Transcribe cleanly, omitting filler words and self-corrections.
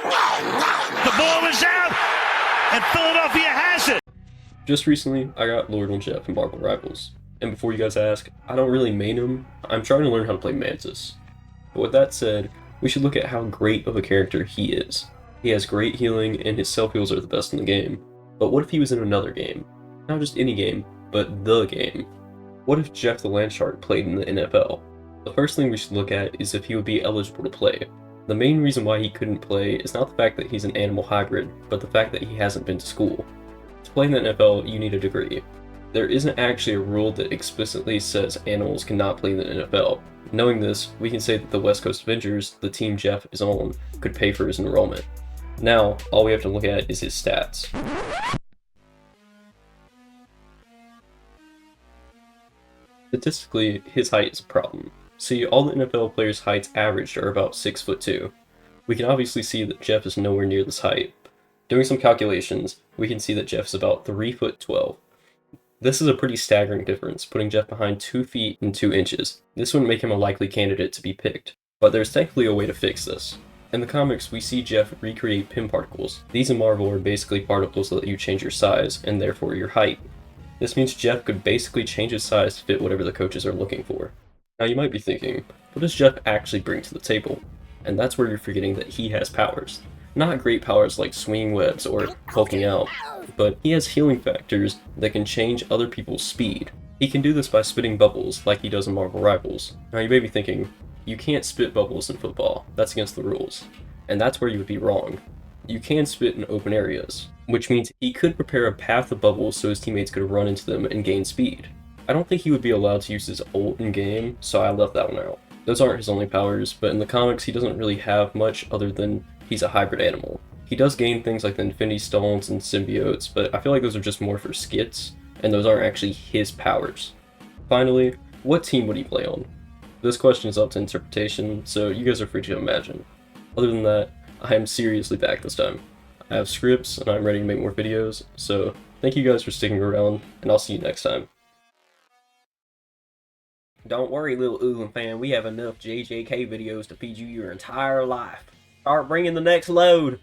The ball is out, and Philadelphia has it. Just recently, I got Lord and Jeff in Marvel Rivals, and before you guys ask, I don't really main him, I'm trying to learn how to play Mantis. But with that said, we should look at how great of a character he is. He has great healing, and his self-heals are the best in the game. But what if he was in another game? Not just any game, but the game. What if Jeff the Landshark played in the NFL? The first thing we should look at is if he would be eligible to play. The main reason why he couldn't play is not the fact that he's an animal hybrid, but the fact that he hasn't been to school. To play in the NFL, you need a degree. There isn't actually a rule that explicitly says animals cannot play in the NFL. Knowing this, we can say that the West Coast Avengers, the team Jeff is on, could pay for his enrollment. Now, all we have to look at is his stats. Statistically, his height is a problem. See, all the NFL players' heights averaged are about 6'2". We can obviously see that Jeff is nowhere near this height. Doing some calculations, we can see that Jeff's about 3'12". This is a pretty staggering difference, putting Jeff behind 2 feet and 2 inches. This wouldn't make him a likely candidate to be picked, but there's technically a way to fix this. In the comics, we see Jeff recreate Pym particles. These in Marvel are basically particles that let you change your size, and therefore your height. This means Jeff could basically change his size to fit whatever the coaches are looking for. Now you might be thinking, what does Jeff actually bring to the table? And that's where you're forgetting that he has powers. Not great powers like swinging webs or hulking out, but he has healing factors that can change other people's speed. He can do this by spitting bubbles like he does in Marvel Rivals. Now you may be thinking, you can't spit bubbles in football, that's against the rules. And that's where you would be wrong. You can spit in open areas, which means he could prepare a path of bubbles so his teammates could run into them and gain speed. I don't think he would be allowed to use his ult in game, so I left that one out. Those aren't his only powers, but in the comics he doesn't really have much other than he's a hybrid animal. He does gain things like the Infinity Stones and symbiotes, but I feel like those are just more for skits, and those aren't actually his powers. Finally, what team would he play on? This question is up to interpretation, so you guys are free to imagine. Other than that, I am seriously back this time. I have scripts, and I'm ready to make more videos, so thank you guys for sticking around, and I'll see you next time. Don't worry, little Oolin fan, we have enough JJK videos to feed you your entire life. Start bringing the next load!